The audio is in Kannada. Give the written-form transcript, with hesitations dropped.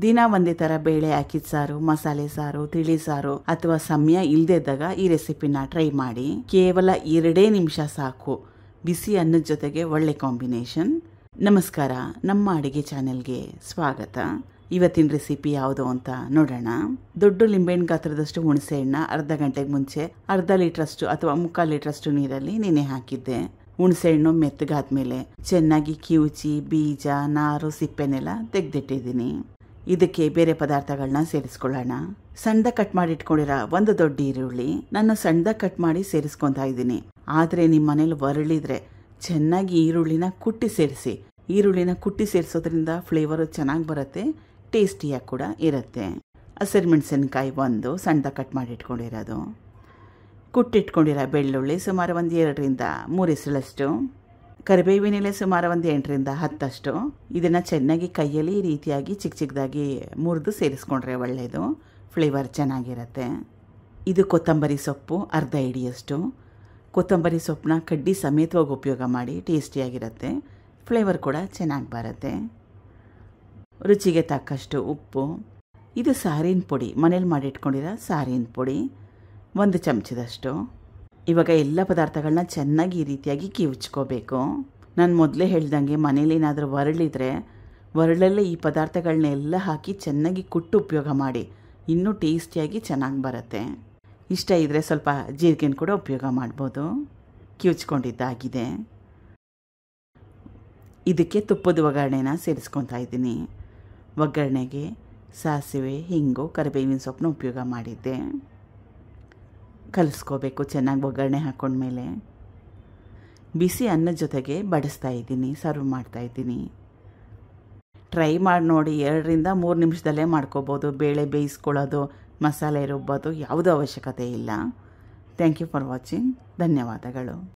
ದಿನ ಒಂದೇ ಥರ ಬೇಳೆ ಹಾಕಿದ ಸಾರು, ಮಸಾಲೆ ಸಾರು, ತಿಳಿ ಸಾರು ಅಥವಾ ಸಮಯ ಇಲ್ದಿದ್ದಾಗ ಈ ರೆಸಿಪಿನ ಟ್ರೈ ಮಾಡಿ. ಕೇವಲ 2 ನಿಮಿಷ ಸಾಕು. ಬಿಸಿ ಅನ್ನದ ಜೊತೆಗೆ ಒಳ್ಳೆ ಕಾಂಬಿನೇಷನ್. ನಮಸ್ಕಾರ, ನಮ್ಮ ಅಡಿಗೆ ಚಾನೆಲ್ಗೆ ಸ್ವಾಗತ. ಇವತ್ತಿನ ರೆಸಿಪಿ ಯಾವುದು ಅಂತ ನೋಡೋಣ. ದೊಡ್ಡ ಲಿಂಬೆಹಣ್ಣು ಗಾತ್ರದಷ್ಟು ಹುಣಸೆ ಹಣ್ಣು ಅರ್ಧ ಗಂಟೆಗೆ ಮುಂಚೆ ಅರ್ಧ ಲೀಟ್ರಷ್ಟು ಅಥವಾ 3/4 ಲೀಟ್ರಷ್ಟು ನೀರಲ್ಲಿ ನೆನೆ ಹಾಕಿದ್ದೆ. ಹುಣಸೆ ಹಣ್ಣು ಮೆತ್ತಗಾದ್ಮೇಲೆ ಚೆನ್ನಾಗಿ ಕಿವುಚಿ ಬೀಜ, ನಾರು, ಸಿಪ್ಪೆನೆಲ್ಲ ತೆಗೆದಿಟ್ಟಿದ್ದೀನಿ. ಇದಕ್ಕೆ ಬೇರೆ ಪದಾರ್ಥಗಳನ್ನ ಸೇರಿಸ್ಕೊಳ್ಳೋಣ. ಸಣ್ಣದಾಗಿ ಕಟ್ ಮಾಡಿ ಇಟ್ಕೊಂಡಿರೋ 1 ದೊಡ್ಡ ಈರುಳ್ಳಿ ನಾನು ಸಣ್ಣದಾಗಿ ಕಟ್ ಮಾಡಿ ಸೇರಿಸ್ಕೊತಾ ಇದ್ದೀನಿ. ಆದರೆ ನಿಮ್ಮ ಮನೇಲಿ ಒರಳಿದ್ರೆ ಚೆನ್ನಾಗಿ ಈರುಳ್ಳಿನ ಕುಟ್ಟಿ ಸೇರಿಸಿ. ಈರುಳ್ಳಿನ ಕುಟ್ಟಿ ಸೇರಿಸೋದ್ರಿಂದ ಫ್ಲೇವರು ಚೆನ್ನಾಗಿ ಬರುತ್ತೆ, ಟೇಸ್ಟಿಯಾಗಿ ಕೂಡ ಇರುತ್ತೆ. ಹಸಿರುಮೆಣಸಿನಕಾಯಿ 1 ಸಣ್ಣದಾಗಿ ಕಟ್ ಮಾಡಿ ಇಟ್ಕೊಂಡಿರೋದು. ಕುಟ್ಟಿಟ್ಕೊಂಡಿರೋ ಬೆಳ್ಳುಳ್ಳಿ ಸುಮಾರು 2 ರಿಂದ 3 ಎಸಳಷ್ಟು. ಕರಿಬೇವಿನ ಎಲೆ ಸುಮಾರು 8 ರಿಂದ 10 ಇದನ್ನು ಚೆನ್ನಾಗಿ ಕೈಯಲ್ಲಿ ಈ ರೀತಿಯಾಗಿ ಚಿಕ್ಕ ಚಿಕ್ಕದಾಗಿ ಮುರಿದು ಸೇರಿಸ್ಕೊಂಡ್ರೆ ಒಳ್ಳೆಯದು, ಫ್ಲೇವರ್ ಚೆನ್ನಾಗಿರುತ್ತೆ. ಇದು ಕೊತ್ತಂಬರಿ ಸೊಪ್ಪು ಅರ್ಧ ಹಿಡಿಯಷ್ಟು. ಕೊತ್ತಂಬರಿ ಸೊಪ್ಪನ್ನ ಕಡ್ಡಿ ಸಮೇತವಾಗಿ ಉಪಯೋಗ ಮಾಡಿ, ಟೇಸ್ಟಿಯಾಗಿರುತ್ತೆ, ಫ್ಲೇವರ್ ಕೂಡ ಚೆನ್ನಾಗಿ ಬರುತ್ತೆ. ರುಚಿಗೆ ತಕ್ಕಷ್ಟು ಉಪ್ಪು. ಇದು ಸಾರಿನ ಪುಡಿ, ಮನೇಲಿ ಮಾಡಿಟ್ಕೊಂಡಿರೋ ಸಾರಿನ ಪುಡಿ 1 ಚಮಚದಷ್ಟು. ಇವಾಗ ಎಲ್ಲ ಪದಾರ್ಥಗಳನ್ನ ಚೆನ್ನಾಗಿ ಈ ರೀತಿಯಾಗಿ ಕಿವುಚ್ಕೋಬೇಕು. ನಾನು ಮೊದಲೇ ಹೇಳ್ದಂಗೆ ಮನೇಲಿ ಏನಾದರೂ ಒರಳಿದ್ರೆ ಒರಳಲ್ಲೇ ಈ ಪದಾರ್ಥಗಳನ್ನೆಲ್ಲ ಹಾಕಿ ಚೆನ್ನಾಗಿ ಕುಟ್ಟು ಉಪಯೋಗ ಮಾಡಿ, ಇನ್ನೂ ಟೇಸ್ಟಿಯಾಗಿ ಚೆನ್ನಾಗಿ ಬರುತ್ತೆ. ಇಷ್ಟ ಇದ್ದರೆ ಸ್ವಲ್ಪ ಜೀರಿಗೆನ ಕೂಡ ಉಪಯೋಗ ಮಾಡ್ಬೋದು. ಕಿವುಚ್ಕೊಂಡಿದ್ದಾಗಿದೆ. ಇದಕ್ಕೆ ತುಪ್ಪದ ಒಗ್ಗರಣೆನ ಸೇರಿಸ್ಕೊತಾ ಇದ್ದೀನಿ. ಒಗ್ಗರಣೆಗೆ ಸಾಸಿವೆ, ಹಿಂಗು, ಕರಿಬೇವಿನ ಸೊಪ್ಪನ್ನ ಉಪಯೋಗ ಮಾಡಿದ್ದೆ. ಕಲಿಸ್ಕೋಬೇಕು ಚೆನ್ನಾಗಿ ಒಗ್ಗರಣೆ ಹಾಕ್ಕೊಂಡ್ಮೇಲೆ. ಬಿಸಿ ಅನ್ನದ ಜೊತೆಗೆ ಬಡಿಸ್ತಾ ಇದ್ದೀನಿ, ಸರ್ವ್ ಮಾಡ್ತಾ ಇದ್ದೀನಿ. ಟ್ರೈ ಮಾಡಿ ನೋಡಿ. 2 ರಿಂದ 3 ನಿಮಿಷದಲ್ಲೇ ಮಾಡ್ಕೋಬೋದು. ಬೇಳೆ ಬೇಯಿಸ್ಕೊಳ್ಳೋದು, ಮಸಾಲೆ ರುಬ್ಬೋದು ಯಾವುದೂ ಅವಶ್ಯಕತೆ ಇಲ್ಲ. Thank you for watching. ಧನ್ಯವಾದಗಳು.